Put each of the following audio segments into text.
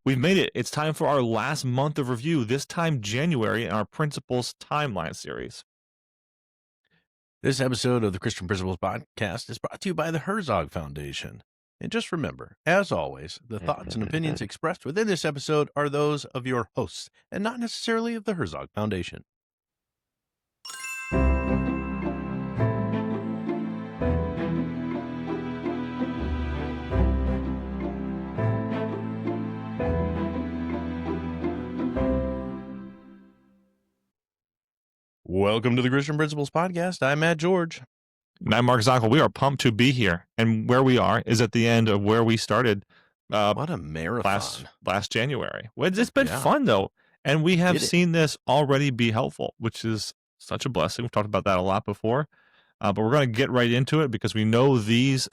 We've made it. It's time for our last month of review, this time January, in our Principles Timeline series. This episode of the Christian Principles Podcast is brought to you by the Herzog Foundation. And just remember, as always, the thoughts and opinions expressed within this episode are those of your hosts and not necessarily of the Herzog Foundation. Welcome to the Christian Principles Podcast. I'm Matt George. And I'm Mark Zockoll. We are pumped to be here. And where we are is at the end of where we started What a marathon. last January. Well, it's been fun, though. And we have seen this already be helpful, which is such a blessing. We've talked about that a lot before. But we're going to get right into it because we know these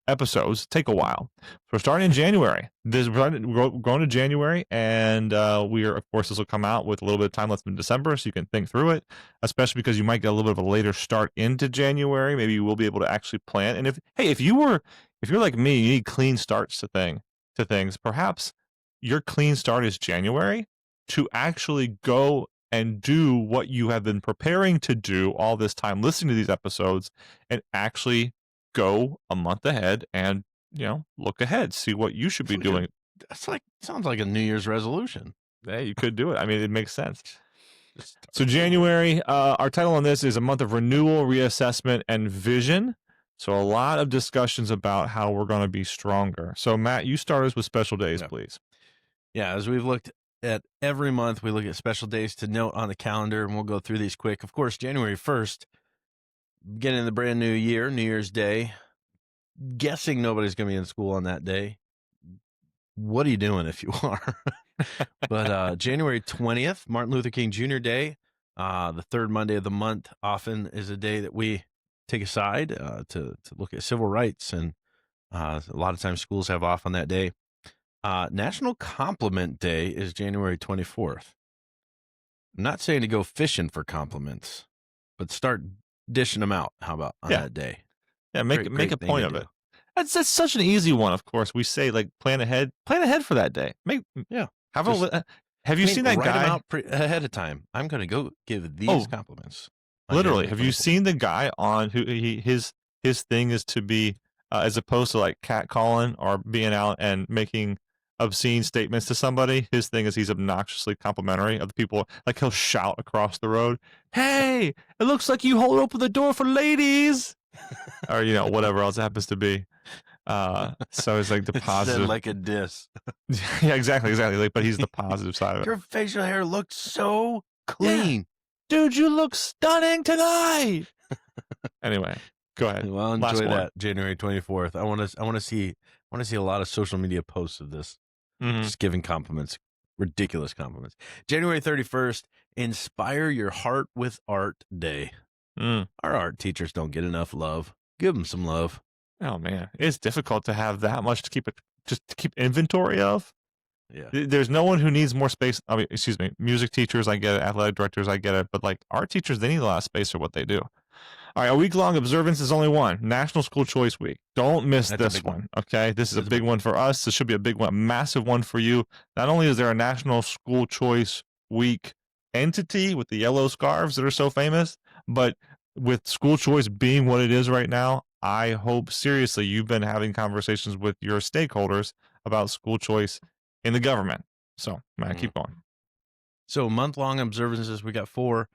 episodes take a while. So we're starting in January. We're going to January, and of course, this will come out with a little bit of time left in December, so you can think through it, especially because you might get a little bit of a later start into January. Maybe you will be able to actually plan. And if you're like me, you need clean starts to things, perhaps your clean start is January to actually go and do what you have been preparing to do all this time, listening to these episodes, and actually go a month ahead and, look ahead, see what you should be doing. Sounds like a New Year's resolution. Hey, you could do it. I mean, it makes sense. So January, our title on this is a month of renewal, reassessment, and vision. So a lot of discussions about how we're going to be stronger. So Matt, you start us with special days, please. Yeah, as we've looked at every month, we look at special days to note on the calendar, and we'll go through these quick. Of course, January 1st, beginning of the brand new year, New Year's Day. Guessing nobody's going to be in school on that day. What are you doing if you are? But January 20th, Martin Luther King Jr. Day, the third Monday of the month, often is a day that we take aside to look at civil rights. And a lot of times schools have off on that day. National Compliment Day is January 24th. I'm not saying to go fishing for compliments, but start dishing them out. How about on that day? Yeah, make a point of it. That's such an easy one. Of course, we say like plan ahead for that day. Have you seen that guy out ahead of time? I'm going to go give these compliments. Literally, have you seen the guy on who his thing is to be as opposed to like catcalling or being out and making obscene statements to somebody? His thing is he's obnoxiously complimentary of the people. Like he'll shout across the road, "Hey, it looks like you hold open the door for ladies," or whatever else it happens to be. So it's like the positive, like a diss. Yeah, exactly. Like, but he's the positive side of it. Your facial hair looks so clean, dude. You look stunning tonight. Anyway, go ahead. Well, enjoy that January 24th. I want to see a lot of social media posts of this. Just giving compliments, ridiculous compliments. January 31st, Inspire Your Heart with Art Day. Our art teachers don't get enough love. Give them some love. Oh man, it's difficult to have that much to keep inventory of. Yeah, there's no one who needs more space. I mean, excuse me, music teachers, I get it. Athletic directors, I get it. But like art teachers, they need a lot of space for what they do. All right, a week-long observance is only one. National School Choice Week. Don't miss this one, okay? This is a big one for us. This should be a big one, a massive one for you. Not only is there a National School Choice Week entity with the yellow scarves that are so famous, but with school choice being what it is right now, I hope seriously you've been having conversations with your stakeholders about school choice in the government. So, man, keep going. So, month-long observances, we got 4.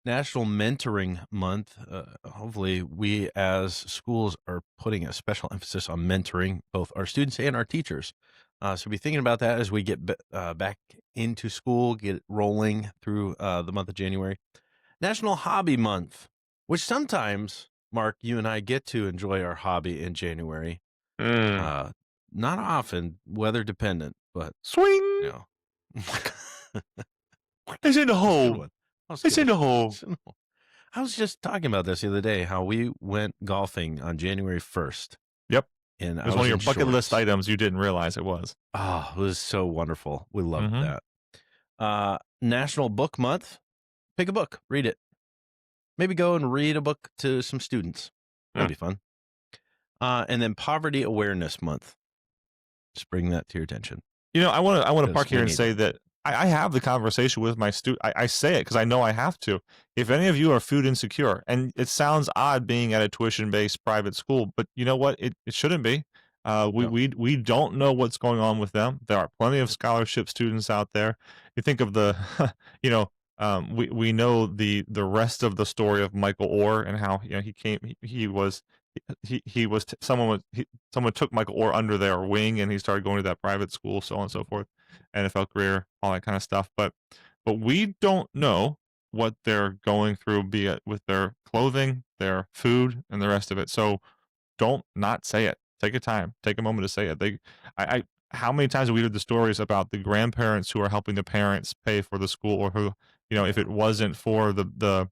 National Mentoring Month. Hopefully, we as schools are putting a special emphasis on mentoring both our students and our teachers. So be thinking about that as we get back into school, get it rolling through the month of January. National Hobby Month, which sometimes, Mark, you and I get to enjoy our hobby in January. Not often, weather dependent, but swing. It's in the hole. It's in the hole. I was just talking about this the other day, how we went golfing on January 1st. Yep. And it was one of your bucket list items you didn't realize it was. Oh, it was so wonderful. We loved that. National Book Month. Pick a book, read it. Maybe go and read a book to some students. That'd be fun. And then Poverty Awareness Month. Just bring that to your attention. I want to because park here we and need say it. that I have the conversation with my student. I say it because I know I have to. If any of you are food insecure, and it sounds odd being at a tuition-based private school, but you know what? It shouldn't be. We Yep. we we don't know what's going on with them. There are plenty of scholarship students out there. You think of the, you know, we know the rest of the story of Michael Orr and how he came. He was someone took Michael Orr under their wing and he started going to that private school, so on and so forth, NFL career, all that kind of stuff. But we don't know what they're going through, be it with their clothing, their food, and the rest of it. So don't not say it. Take a time. Take a moment to say it. I how many times have we heard the stories about the grandparents who are helping the parents pay for the school, or who, if Yeah. it wasn't for the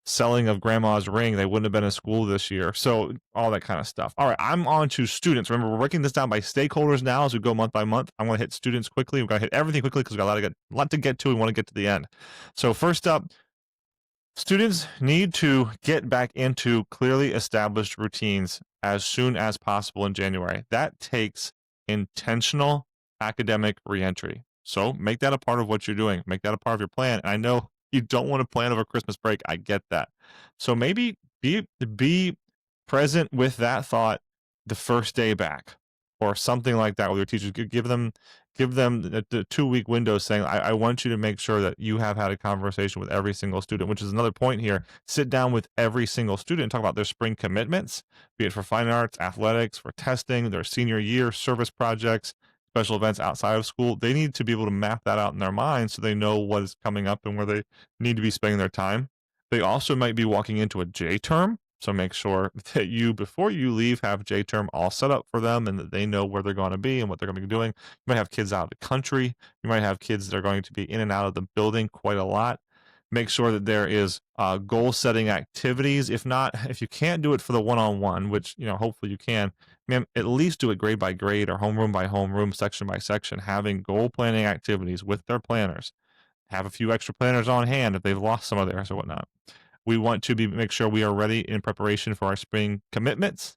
selling of grandma's ring, they wouldn't have been in school this year. So all that kind of stuff. All right, I'm on to students. Remember, we're breaking this down by stakeholders now as we go month by month. I want to hit students quickly. We're going to hit everything quickly because we've got a lot to get to. We want to get to the end. So first up, students need to get back into clearly established routines as soon as possible in January. That takes intentional academic reentry. So make that a part of what you're doing. Make that a part of your plan. And I know you don't want to plan over Christmas break. I get that. So maybe be present with that thought the first day back, or something like that with your teachers. Give them the 2 week window, saying, I want you to make sure that you have had a conversation with every single student, which is another point here. Sit down with every single student and talk about their spring commitments, be it for fine arts, athletics, for testing, their senior year, service projects, special events outside of school. They need to be able to map that out in their minds so they know what is coming up and where they need to be spending their time. They also might be walking into a J term, so make sure that you, before you leave, have J term all set up for them and that they know where they're going to be and what they're going to be doing. You might have kids out of the country. You might have kids that are going to be in and out of the building quite a lot. Make sure that there is goal setting activities. If you can't do it for the one-on-one, which hopefully you can, man, at least do it grade by grade or homeroom by homeroom, section by section, having goal planning activities with their planners. Have a few extra planners on hand if they've lost some of theirs or whatnot. We want to make sure we are ready in preparation for our spring commitments,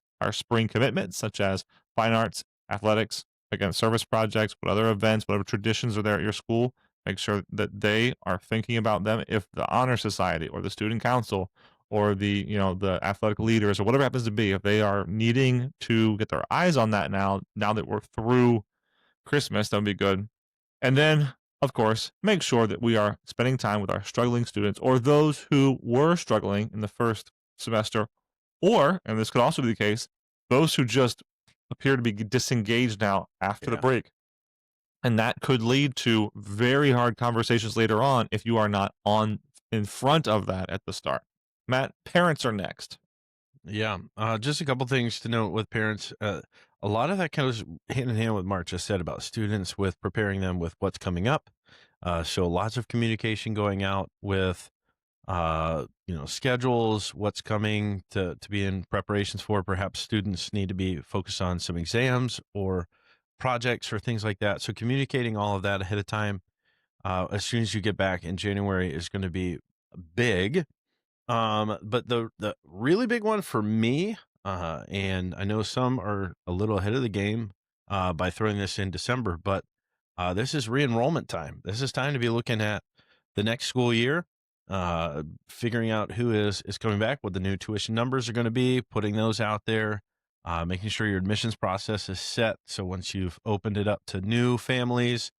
such as fine arts, athletics, again, service projects, what other events, whatever traditions are there at your school. Make sure that they are thinking about them. If the honor society or the student council or the athletic leaders or whatever it happens to be, if they are needing to get their eyes on that now that we're through Christmas, that would be good. And then, of course, make sure that we are spending time with our struggling students, or those who were struggling in the first semester, or, and this could also be the case, those who just appear to be disengaged now after the Yeah. break. And that could lead to very hard conversations later on if you are not on in front of that at the start. Matt, parents are next. Yeah. Just a couple things to note with parents. A lot of that goes hand in hand with Mark just said about students, with preparing them with what's coming up. So lots of communication going out with, schedules, what's coming to be in preparations for. Perhaps students need to be focused on some exams or projects or things like that. So communicating all of that ahead of time, as soon as you get back in January, is going to be big. But the really big one for me, and I know some are a little ahead of the game by throwing this in December, but this is re-enrollment time. This is time to be looking at the next school year, figuring out who is coming back, what the new tuition numbers are going to be, putting those out there, making sure your admissions process is set. So once you've opened it up to new families,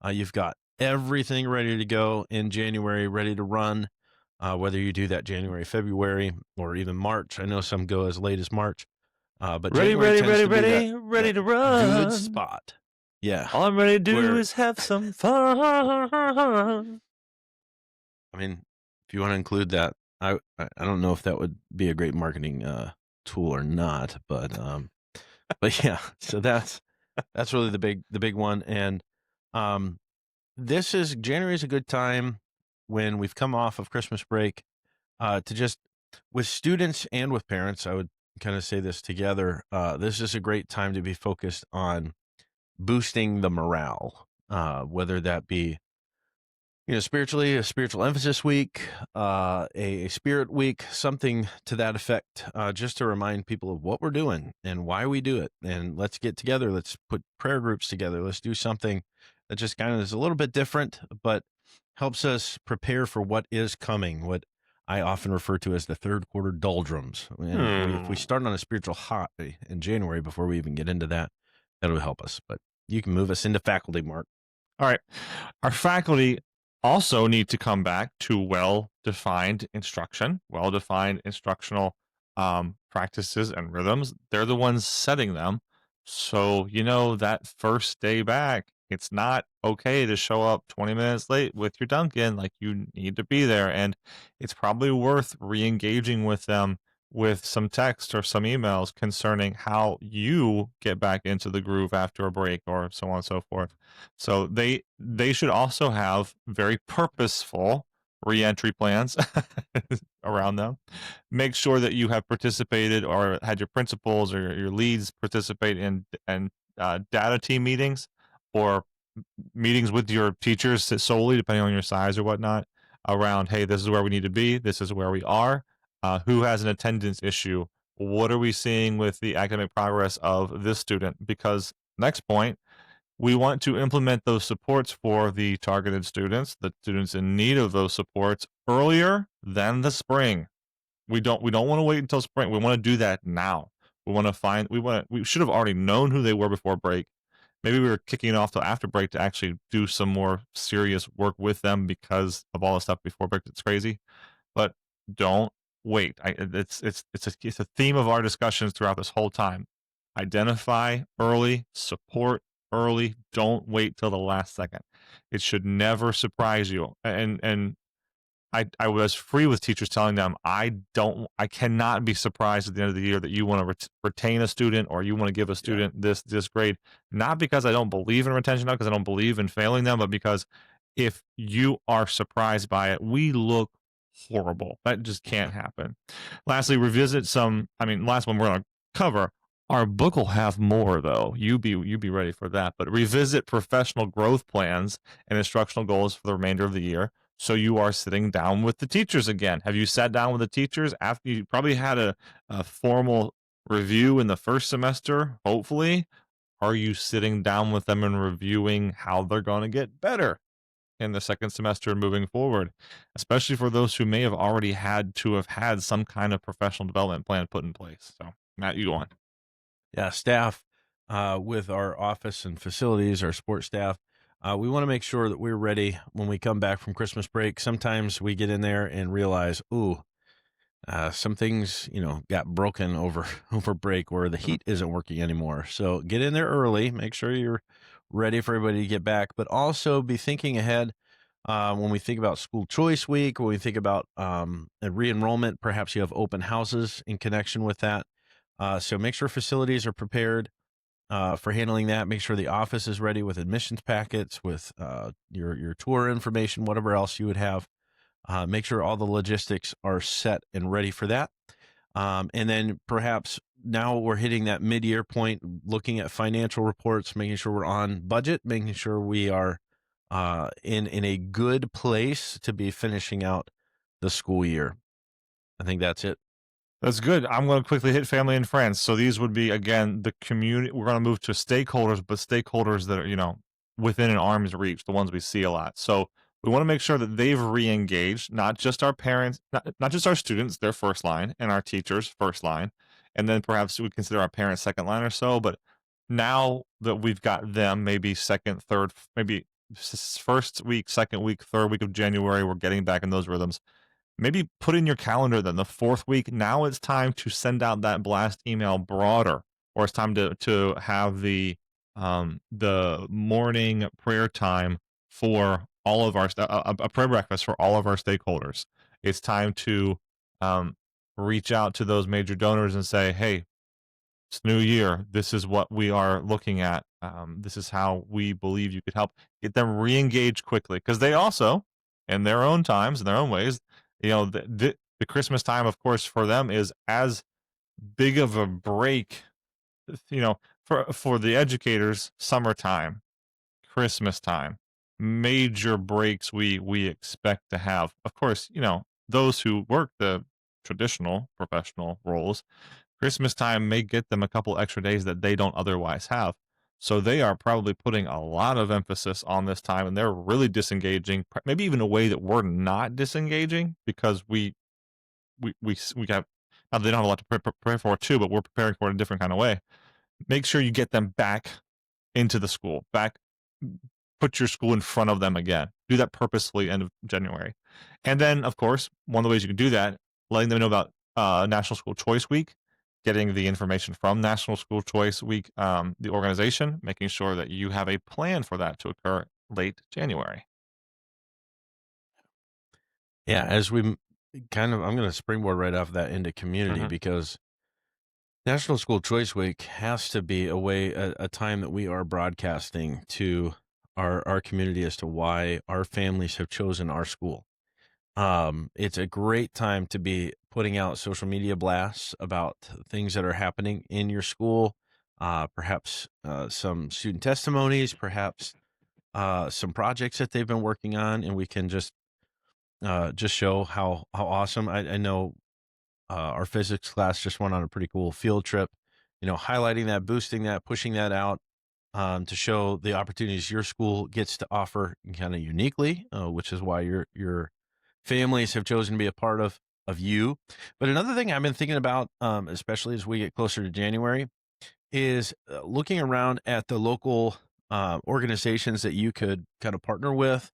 you've got everything ready to go in January, ready to run. Whether you do that January, February, or even March. I know some go as late as March, but Ready, January ready, tends ready, to be ready, ready that to good run. spot. Yeah, All I'm ready to do where is have some fun. I mean, if you want to include that, I don't know if that would be a great marketing tool or not, but yeah. So that's really the big one, and um, January is a good time when we've come off of Christmas break, to just, with students and with parents, I would kind of say this together. This is a great time to be focused on boosting the morale, whether that be Spiritually, a spiritual emphasis week, a spirit week, something to that effect, just to remind people of what we're doing and why we do it. And let's get together. Let's put prayer groups together. Let's do something that just kind of is a little bit different, but helps us prepare for what is coming, what I often refer to as the third quarter doldrums. And if we start on a spiritual high in January before we even get into that, that'll help us. But you can move us into faculty, Mark. All right. Our faculty also need to come back to well-defined instruction, well-defined instructional practices and rhythms. They're the ones setting them. So, that first day back, it's not okay to show up 20 minutes late with your Dunkin'. Like, you need to be there. And it's probably worth re-engaging with them with some text or some emails concerning how you get back into the groove after a break or so on and so forth. So they should also have very purposeful reentry plans around them. Make sure that you have participated or had your principals or your leads participate in data team meetings or meetings with your teachers solely, depending on your size or whatnot, around, hey, this is where we need to be. This is where we are. Who has an attendance issue? What are we seeing with the academic progress of this student? Because next point, we want to implement those supports for the targeted students, the students in need of those supports earlier than the spring. We don't want to wait until spring. We want to do that now. We should have already known who they were before break. Maybe we were kicking it off till after break to actually do some more serious work with them because of all the stuff before break that's crazy. But don't wait. It's a theme of our discussions throughout this whole time. Identify early, support early. Don't wait till the last second. It should never surprise you. And I was free with teachers telling them I cannot be surprised at the end of the year that you want to retain a student or you want to give a student this grade, not because I don't believe in retention, not because I don't believe in failing them, but because if you are surprised by it, we look horrible. That just can't happen. Lastly, revisit last one we're going to cover. Our book will have more though. You be ready for that. But revisit professional growth plans and instructional goals for the remainder of the year. So you are sitting down with the teachers again. Have you sat down with the teachers after you probably had a formal review in the first semester? Hopefully. Are you sitting down with them and reviewing how they're going to get better in the second semester and moving forward? Especially for those who may have already had to have had some kind of professional development plan put in place. So, Matt, you go on. Yeah, staff with our office and facilities, our support staff, we want to make sure that we're ready when we come back from Christmas break. Sometimes we get in there and realize, some things, got broken over over break where the heat isn't working anymore. So get in there early, make sure you're ready for everybody to get back, but also be thinking ahead when we think about school choice week, when we think about a re-enrollment. Perhaps you have open houses in connection with that. So make sure facilities are prepared for handling that. Make sure the office is ready with admissions packets, with your tour information, whatever else you would have. Make sure all the logistics are set and ready for that. And then perhaps now we're hitting that mid-year point, looking at financial reports, making sure we're on budget, making sure we are in a good place to be finishing out the school year. I think that's it. That's good. I'm going to quickly hit family and friends. So these would be, again, the community. We're going to move to stakeholders, but stakeholders that are, within an arm's reach, the ones we see a lot. So we want to make sure that they've re-engaged, not just our parents, not just our students, their first line, and our teachers, first line. And then perhaps we consider our parents second line or so. But now that we've got them, maybe second, third, maybe first week, second week, third week of January, we're getting back in those rhythms. Maybe put in your calendar then the fourth week. Now it's time to send out that blast email broader, or it's time to have the morning prayer time for all of our a prayer breakfast for all of our stakeholders. It's time to reach out to those major donors and say, hey, it's new year. This is what we are looking at. This is how we believe you could help. Get them re-engaged quickly, because they also, in their own times, in their own ways, the Christmas time, of course, for them is as big of a break, for the educators, summertime, Christmas time. major breaks we expect to have. Of course, those who work the traditional professional roles, Christmas time may get them a couple extra days that they don't otherwise have. So they are probably putting a lot of emphasis on this time, and they're really disengaging, maybe even a way that we're not disengaging because we got, now they don't have a lot to prepare for too, but we're preparing for it in a different kind of way. Make sure you get them back into the school, back, put your school in front of them again. Do that purposefully end of January. And then, of course, one of the ways you can do that, letting them know about National School Choice Week, getting the information from National School Choice Week, the organization, making sure that you have a plan for that to occur late January. Yeah, as we I'm going to springboard right off that into community, Hmm. because National School Choice Week has to be a time that we are broadcasting to our community as to why our families have chosen our school. It's a great time to be putting out social media blasts about things that are happening in your school, perhaps some student testimonies, perhaps some projects that they've been working on, and we can just show how awesome. I know our physics class just went on a pretty cool field trip, highlighting that, boosting that, pushing that out, to show the opportunities your school gets to offer kind of uniquely, which is why your families have chosen to be a part of you. But another thing I've been thinking about, especially as we get closer to January, is looking around at the local organizations that you could kind of partner with,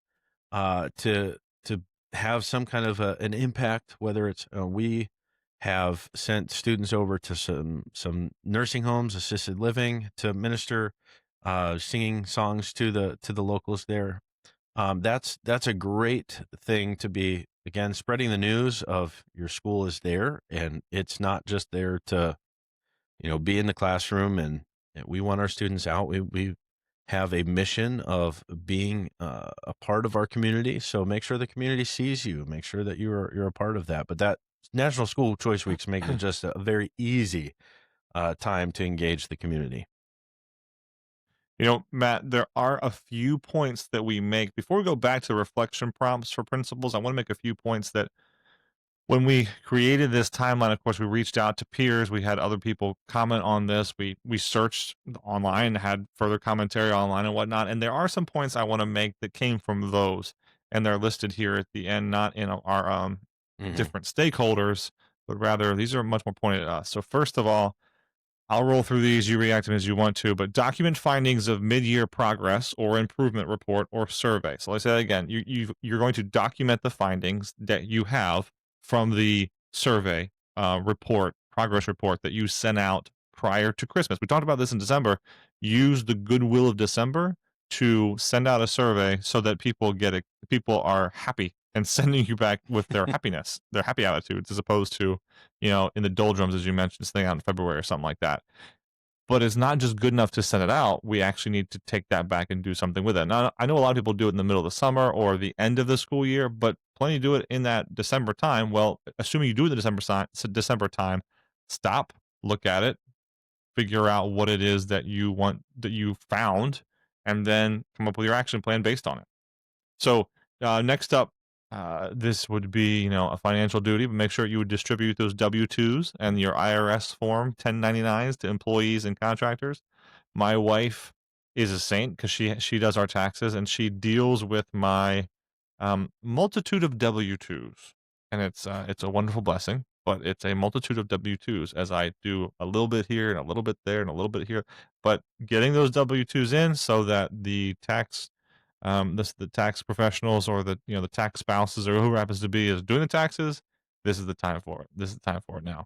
to have some kind of an impact. Whether it's we have sent students over to some nursing homes, assisted living, to minister, singing songs to the locals there. That's a great thing to be, again, spreading the news of your school is there, and it's not just there to be in the classroom. And we want our students out. We have a mission of being a part of our community. So make sure the community sees you. Make sure that you're a part of that. But that National School Choice Weeks make it just a very easy time to engage the community. Matt, there are a few points that we make before we go back to reflection prompts for principals. I want to make a few points that when we created this timeline, of course, we reached out to peers. We had other people comment on this. We searched online, had further commentary online and whatnot. And there are some points I want to make that came from those, and they're listed here at the end, not in our Hmm. different stakeholders, but rather these are much more pointed at us. So first of all, I'll roll through these. You react to them as you want to, but document findings of mid-year progress or improvement report or survey. So let's say that again. You're going to document the findings that you have from the survey report, progress report that you sent out prior to Christmas. We talked about this in December. Use the goodwill of December to send out a survey so that people are happy and sending you back with their happiness, their happy attitudes, as opposed to in the doldrums, as you mentioned, something out in February or something like that. But it's not just good enough to send it out. We actually need to take that back and do something with it. Now, I know a lot of people do it in the middle of the summer or the end of the school year, but plenty do it in that December time. Well, assuming you do it in the December time, stop, look at it, figure out what it is that you want, that you found, and then come up with your action plan based on it. So next up, this would be a financial duty, but make sure you would distribute those W-2s and your IRS form 1099s to employees and contractors. My wife is a saint because she does our taxes and she deals with my multitude of W-2s, and it's a wonderful blessing. But it's a multitude of W-2s as I do a little bit here and a little bit there and a little bit here. But getting those W-2s in so that the tax professionals or the tax spouses or whoever happens to be is doing the taxes, this is the time for it. This is the time for it now.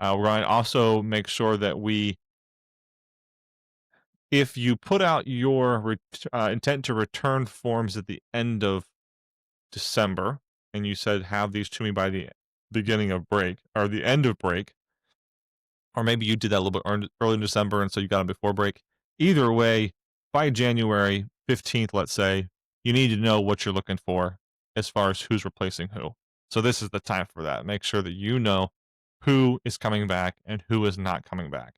We're going to also make sure that if you put out your intent to return forms at the end of December, and you said have these to me by the beginning of break or the end of break, or maybe you did that a little bit early in December, and so you got them before break. Either way, by January 15th, let's say, you need to know what you're looking for as far as who's replacing who. So this is the time for that. Make sure that you know who is coming back and who is not coming back.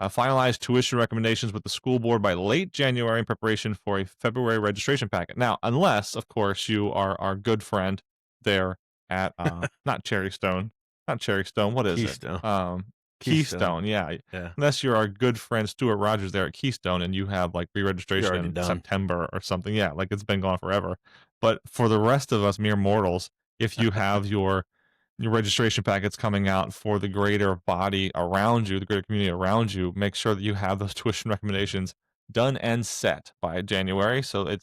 Finalize tuition recommendations with the school board by late January in preparation for a February registration packet. Now, unless, of course, you are our good friend there at not Cherry Stone, What is it? Keystone. Keystone. Yeah. Yeah. Unless you're our good friend Stuart Rogers there at Keystone and you have like re-registration already in done. September or something. Yeah, like it's been gone forever. But for the rest of us mere mortals, if you have your registration packets coming out for the greater body around you, the greater community around you, make sure that you have those tuition recommendations done and set by January, so you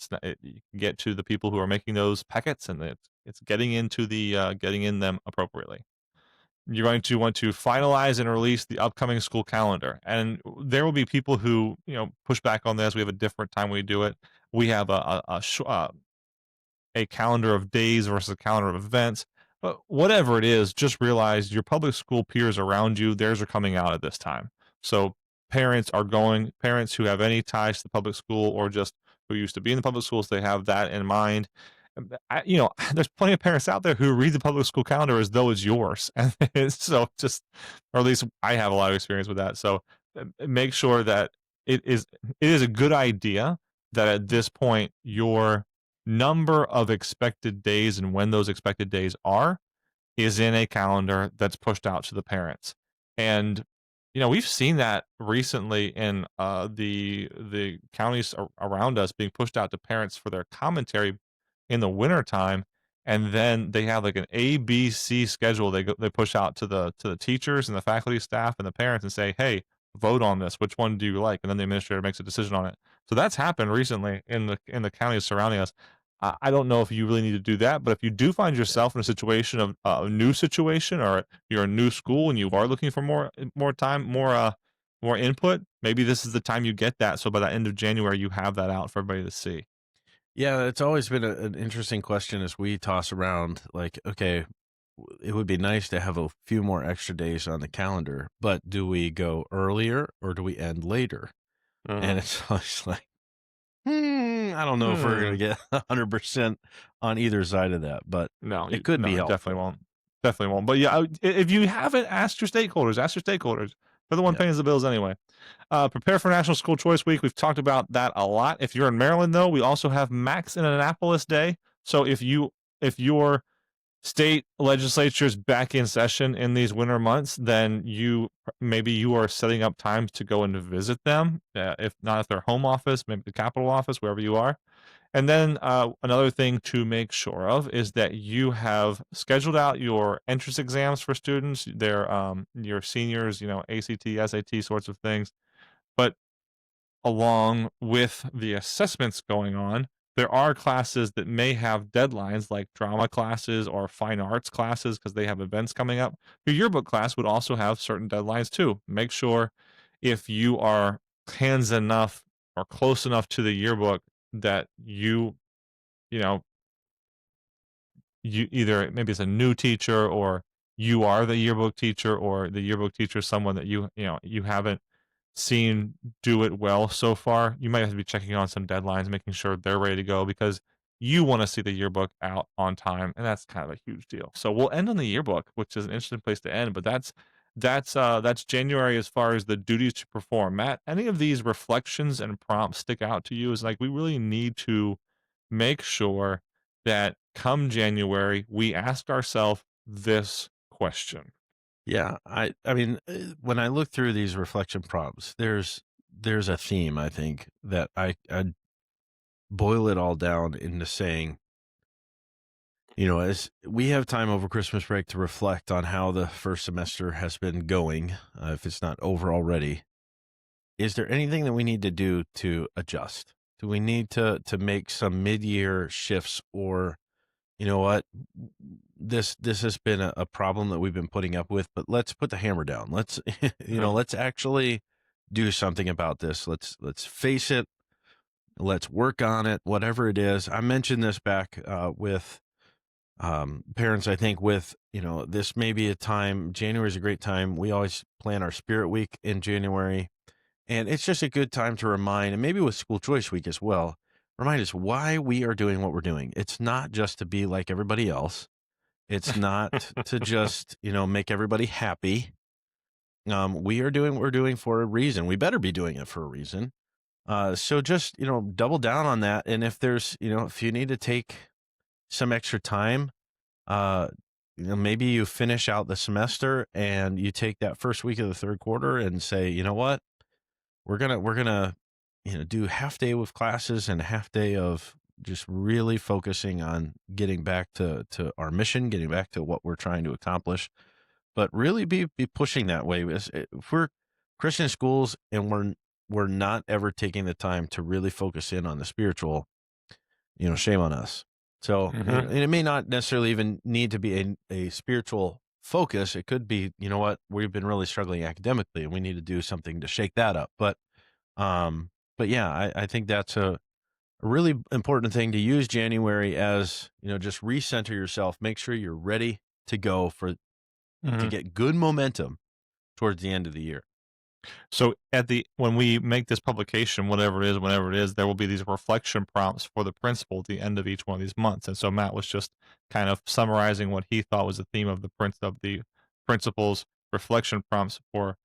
can get to the people who are making those packets, and it's getting into the getting in them appropriately. You're going to want to finalize and release the upcoming school calendar, and there will be people who push back on this. We have a different time we do it. We have a calendar of days versus a calendar of events. But whatever it is, just realize your public school peers around you, theirs are coming out at this time. So parents who have any ties to the public school or just who used to be in the public schools, they have that in mind. There's plenty of parents out there who read the public school calendar as though it's yours. And so or at least I have a lot of experience with that. So make sure that it is a good idea that at this point your number of expected days and when those expected days are is in a calendar that's pushed out to the parents. And we've seen that recently in the counties around us being pushed out to parents for their commentary in the wintertime, and then they have like an ABC schedule they push out to the teachers and the faculty staff and the parents and say, hey, vote on this, which one do you like? And then the administrator makes a decision on it. So that's happened recently in the counties surrounding us. I don't know if you really need to do that, but if you do find yourself in a situation of a new situation, or you're a new school and you are looking for more time, more input, maybe this is the time you get that. So by the end of January, you have that out for everybody to see. Yeah, it's always been an interesting question as we toss around, like, okay, it would be nice to have a few more extra days on the calendar, but do we go earlier or do we end later? And it's always like, I don't know if we're going to get 100% on either side of that, but no, it could be helpful. Definitely won't. But yeah, if you haven't asked your stakeholders, they're the one paying the bills anyway. Prepare for National School Choice Week. We've talked about that a lot. If you're in Maryland, though, we also have Max in Annapolis Day. So if your state legislature's back in session in these winter months, then maybe you are setting up times to go and visit them. If not at their home office, maybe the Capitol office, wherever you are. And then another thing to make sure of is that you have scheduled out your entrance exams for students, your seniors, ACT, SAT sorts of things. But along with the assessments going on, there are classes that may have deadlines, like drama classes or fine arts classes, because they have events coming up. Your yearbook class would also have certain deadlines too. Make sure if you are hands enough or close enough to the yearbook that you either, maybe it's a new teacher, or you are the yearbook teacher, or the yearbook teacher is someone that you haven't seen do it well so far. You might have to be checking on some deadlines, making sure they're ready to go, because you want to see the yearbook out on time, and that's kind of a huge deal. So we'll end on the yearbook, which is an interesting place to end, but that's January as far as the duties to perform. Matt, any of these reflections and prompts stick out to you? Is like, we really need to make sure that come January, we ask ourselves this question. Yeah, I mean, when I look through these reflection prompts, there's a theme, I think, that I boil it all down into saying, as we have time over Christmas break to reflect on how the first semester has been going, if it's not over already, is there anything that we need to do to adjust? Do we need to make some mid-year shifts, or, you know what, this has been a problem that we've been putting up with, but let's put the hammer down. Let's, let's actually do something about this. Let's face it. Let's work on it, whatever it is. I mentioned this back with parents, I think, with, this may be a time, January is a great time. We always plan our Spirit Week in January, and it's just a good time to remind, and maybe with School Choice Week as well, remind us why we are doing what we're doing. It's not just to be like everybody else. It's not to just, make everybody happy. We are doing what we're doing for a reason. We better be doing it for a reason. So just, double down on that. And if there's, if you need to take some extra time, uh, maybe you finish out the semester and you take that first week of the third quarter and say, you know what, we're gonna, do half day with classes and half day of just really focusing on getting back to our mission, getting back to what we're trying to accomplish, but really be pushing that way. If we're Christian schools and we're not ever taking the time to really focus in on the spiritual, shame on us. So, and it may not necessarily even need to be a spiritual focus. It could be, we've been really struggling academically and we need to do something to shake that up. But yeah, I think that's a really important thing to use January as, just recenter yourself, make sure you're ready to go to get good momentum towards the end of the year. So when we make this publication, whenever it is, there will be these reflection prompts for the principal at the end of each one of these months. And so Matt was just kind of summarizing what he thought was the theme of the principal's reflection prompts for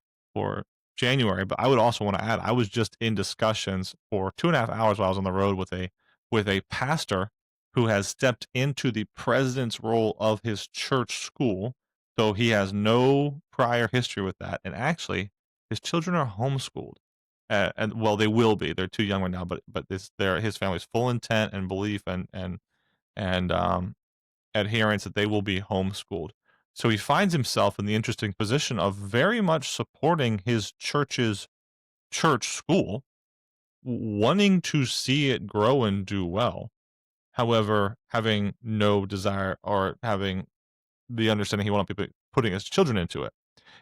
January. But I would also want to add, I was just in discussions for 2.5 hours while I was on the road with a pastor who has stepped into the president's role of his church school. So he has no prior history with that. And actually, his children are homeschooled, and well, they will be. They're too young right now, but his family's full intent and belief and adherence that they will be homeschooled. So he finds himself in the interesting position of very much supporting his church's church school, wanting to see it grow and do well. However, having no desire or having the understanding he won't be putting his children into it.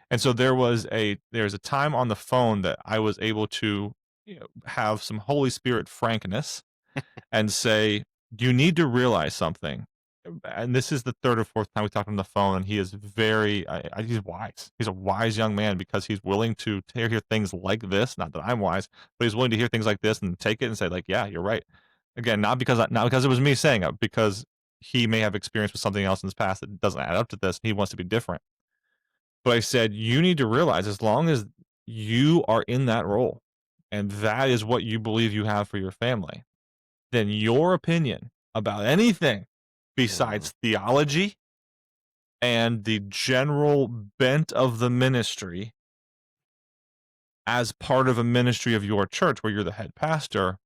And so there's a time on the phone that I was able to, have some Holy Spirit frankness and say, you need to realize something. And this is the third or fourth time we talked on the phone, and he is he's wise. He's a wise young man because he's willing to hear things like this. Not that I'm wise, but he's willing to hear things like this and take it and say, like, yeah, you're right. Again, not because it was me saying it, because he may have experience with something else in his past that doesn't add up to this. And he wants to be different. But I said, you need to realize, as long as you are in that role and that is what you believe you have for your family, then your opinion about anything besides theology and the general bent of the ministry as part of a ministry of your church where you're the head pastor,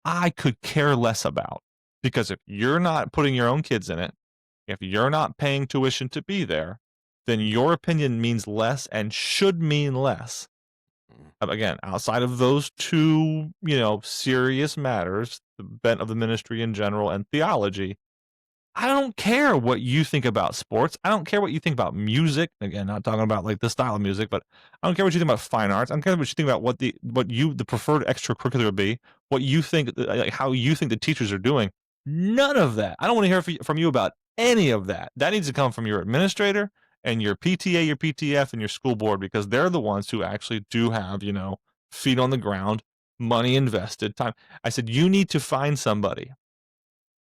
I could care less about. Because if you're not putting your own kids in it, if you're not paying tuition to be there, then your opinion means less and should mean less. Again, outside of those two, serious matters, the bent of the ministry in general and theology, I don't care what you think about sports. I don't care what you think about music. Again, not talking about like the style of music, but I don't care what you think about fine arts. I don't care what you think about what the preferred extracurricular would be, what you think, like how you think the teachers are doing. None of that. I don't want to hear from you about any of that. That needs to come from your administrator and your PTA, your PTF, and your school board, because they're the ones who actually do have, feet on the ground, money invested, time. I said, you need to find somebody.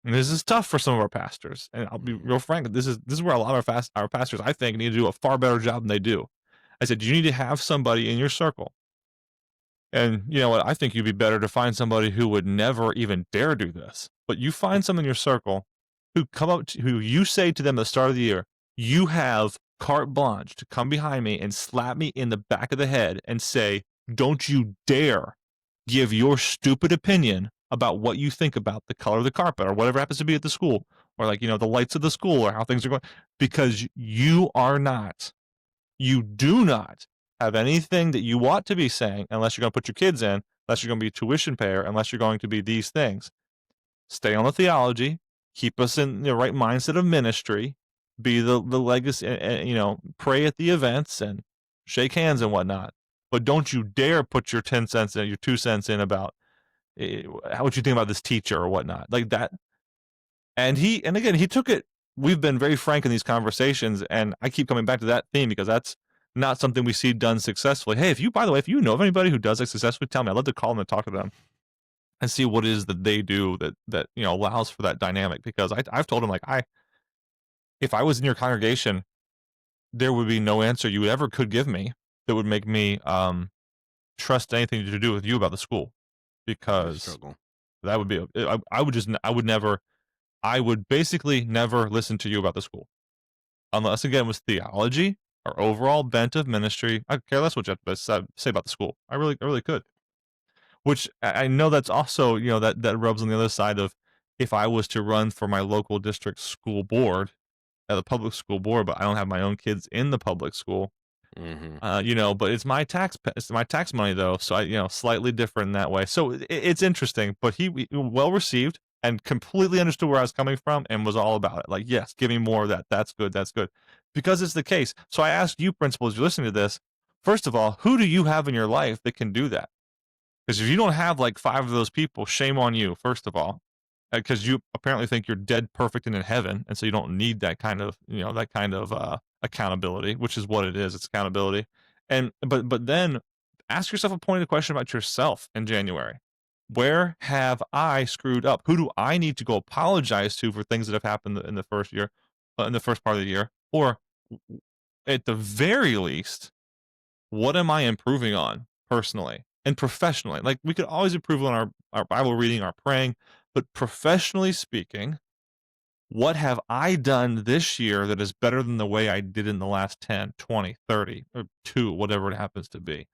And this is tough for some of our pastors. And I'll be real frank, this is where a lot of our pastors, I think, need to do a far better job than they do. I said, you need to have somebody in your circle. And you know what? I think you'd be better to find somebody who would never even dare do this. But you find someone in your circle who you say to them at the start of the year, you have carte blanche to come behind me and slap me in the back of the head and say, don't you dare give your stupid opinion about what you think about the color of the carpet or whatever happens to be at the school, or like, the lights of the school or how things are going, because you do not have anything that you want to be saying unless you're going to put your kids in, unless you're going to be a tuition payer, unless you're going to be these things. Stay on the theology, keep us in the right mindset of ministry, be the legacy, pray at the events and shake hands and whatnot. But don't you dare put your 10 cents in, your 2 cents in about what you think about this teacher or whatnot, like that. And again, he took it. We've been very frank in these conversations, and I keep coming back to that theme because that's not something we see done successfully. Hey, if you know of anybody who does it successfully, tell me. I'd love to call them and talk to them and see what it is that they do that allows for that dynamic. Because I've told him, like, if I was in your congregation, there would be no answer you ever could give me that would make me trust anything to do with you about the school, I because struggle. that would be I would just I would basically never listen to you about the school unless again it was theology or overall bent of ministry. I could care less what you have to say about the school. I really could. Which I know that's also, that rubs on the other side of if I was to run for my local district school board, at the public school board, but I don't have my own kids in the public school, Mm-hmm. but it's my tax money though, so slightly different in that way. So it's interesting, but he well received and completely understood where I was coming from and was all about it. Like, yes, give me more of that. That's good. That's good. Because it's the case. So I asked you, principals, you're listening to this. First of all, who do you have in your life that can do that? Because if you don't have like 5 of those people, shame on you, first of all, because you apparently think you're dead perfect and in heaven, and so you don't need that kind of accountability, which is what it is. It's accountability. And but then ask yourself a pointed question about yourself in January. Where have I screwed up? Who do I need to go apologize to for things that have happened in the first year, in the first part of the year? Or at the very least, what am I improving on personally and professionally? Like, we could always improve on our Bible reading, our praying, but professionally speaking, what have I done this year that is better than the way I did in the last 10, 20, 30, or 2, whatever it happens to be?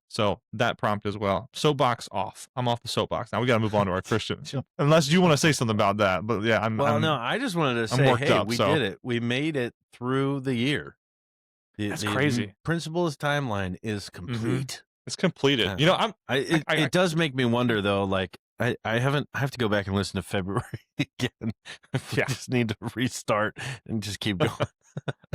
So that prompt as well. Soapbox off. I'm off the soapbox. Now we got to move on to our Christian. Unless you want to say something about that, but yeah, Well, no, I just wanted to I'm say, worked hey, up. we So did it. We made it through the year. that's The crazy. principal's timeline is complete. It's completed. It does make me wonder though. Like I have to go back and listen to February again. We Yeah. just need to restart and just keep going.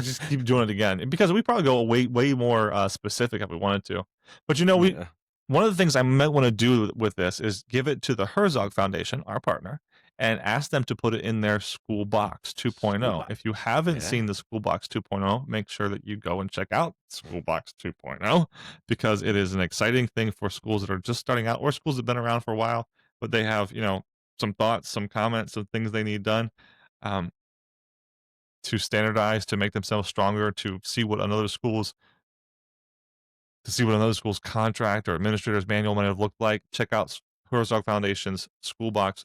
Just keep doing it again because we probably go way more specific if we wanted to. But Yeah. one of the things I might want to do with this is give it to the Herzog Foundation, our partner, and ask them to put it in their School Box 2.0. School Box. If you haven't Yeah. seen the School Box 2.0, make sure that you go and check out School Box 2.0 because it is an exciting thing for schools that are just starting out or schools that have been around for a while, but they have, some thoughts, some comments, some things they need done. Um, to standardize, to make themselves stronger, to see what another school's contract or administrator's manual might have looked like. Check out Herzog Foundation's School Box.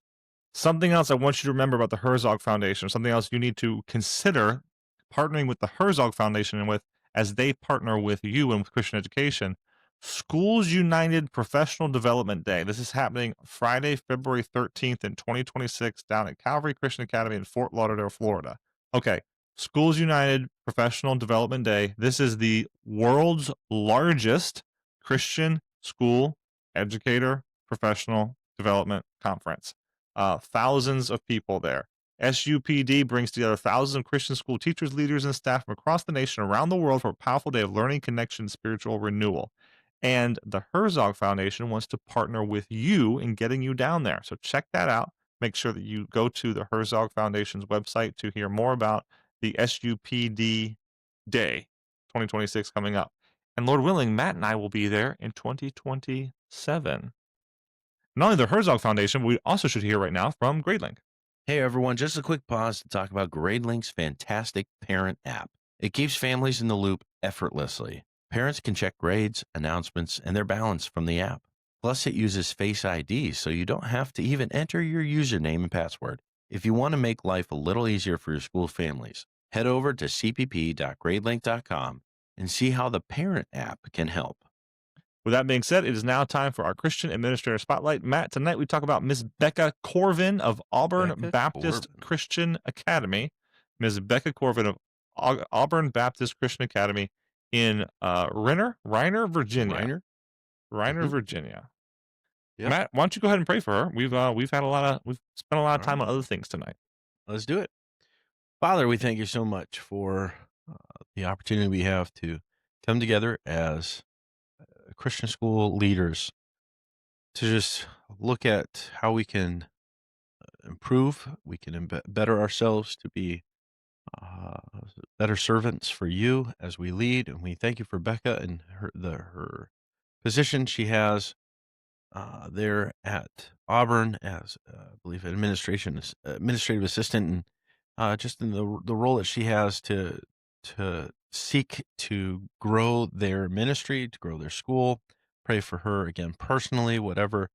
Something else I want you to remember about the Herzog Foundation, something else you need to consider partnering with the Herzog Foundation and with as they partner with you and with Christian education. Schools United Professional Development Day. This is happening Friday, February 13th in 2026 down at Calvary Christian Academy in Fort Lauderdale, Florida. Okay, Schools United Professional Development Day. This is the world's largest Christian school educator professional development conference. Thousands of people there. SUPD brings together thousands of Christian school teachers, leaders, and staff from across the nation around the world for a powerful day of learning, connection, spiritual renewal. And the Herzog Foundation wants to partner with you in getting you down there. So check that out. Make sure that you go to the Herzog Foundation's website to hear more about the SUPD Day 2026 coming up. And Lord willing, Matt and I will be there in 2027. Not only the Herzog Foundation, but we also should hear right now from GradeLink. Hey everyone, just a quick pause to talk about GradeLink's fantastic parent app. It keeps families in the loop effortlessly. Parents can check grades, announcements, and their balance from the app. Plus, it uses Face ID, so you don't have to even enter your username and password. If you want to make life a little easier for your school families, head over to cpp.gradelink.com and see how the parent app can help. With that being said, it is now time for our Christian Administrator Spotlight. Matt, tonight we talk about Miss Becca Corvin of Auburn Baptist Christian Academy. Ms. Becca Corvin of Auburn Baptist Christian Academy in Reiner, Virginia. Reiner, Virginia. Yep. Matt, why don't you go ahead and pray for her? We've spent a lot of time on other things tonight. Let's do it. Father, we thank you so much for the opportunity we have to come together as Christian school leaders to just look at how we can improve, we can better ourselves to be better servants for you as we lead. And we thank you for Becca and her position she has there at Auburn as, I believe, administrative assistant, and just in the role that she has to to seek to grow their ministry, to grow their school. Pray for her again personally, whatever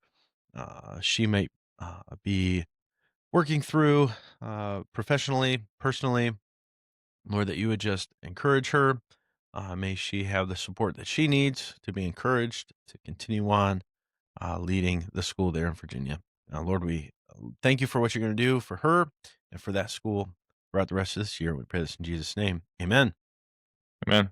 she might be working through professionally, personally. Lord, that you would just encourage her. May she have the support that she needs to be encouraged to continue on leading the school there in Virginia. Lord, we thank you for what you're going to do for her and for that school throughout the rest of this year. We pray this in Jesus' name. Amen. Amen.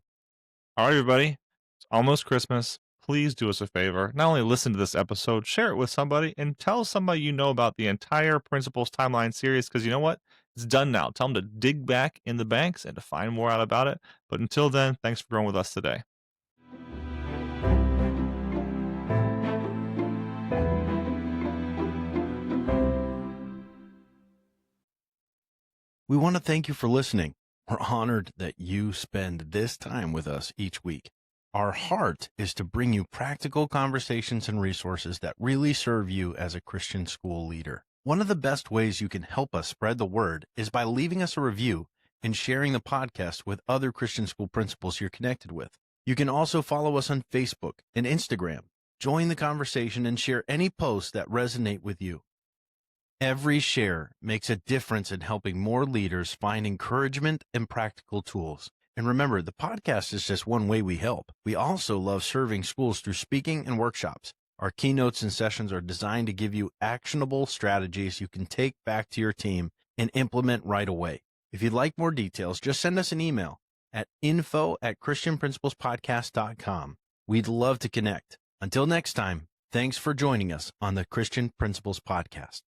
All right, everybody. It's almost Christmas. Please do us a favor. Not only listen to this episode, share it with somebody, and tell somebody you know about the entire Principles Timeline series, because you know what? It's done now. Tell them to dig back in the banks and to find more out about it. But until then, thanks for growing with us today. We want to thank you for listening. We're honored that you spend this time with us each week. Our heart is to bring you practical conversations and resources that really serve you as a Christian school leader. One of the best ways you can help us spread the word is by leaving us a review and sharing the podcast with other Christian school principals you're connected with. You can also follow us on Facebook and Instagram. Join the conversation and share any posts that resonate with you. Every share makes a difference in helping more leaders find encouragement and practical tools. And remember, the podcast is just one way we help. We also love serving schools through speaking and workshops. Our keynotes and sessions are designed to give you actionable strategies you can take back to your team and implement right away. If you'd like more details, just send us an email at info@christianprinciplespodcast.com. We'd love to connect. Until next time, thanks for joining us on the Christian Principles Podcast.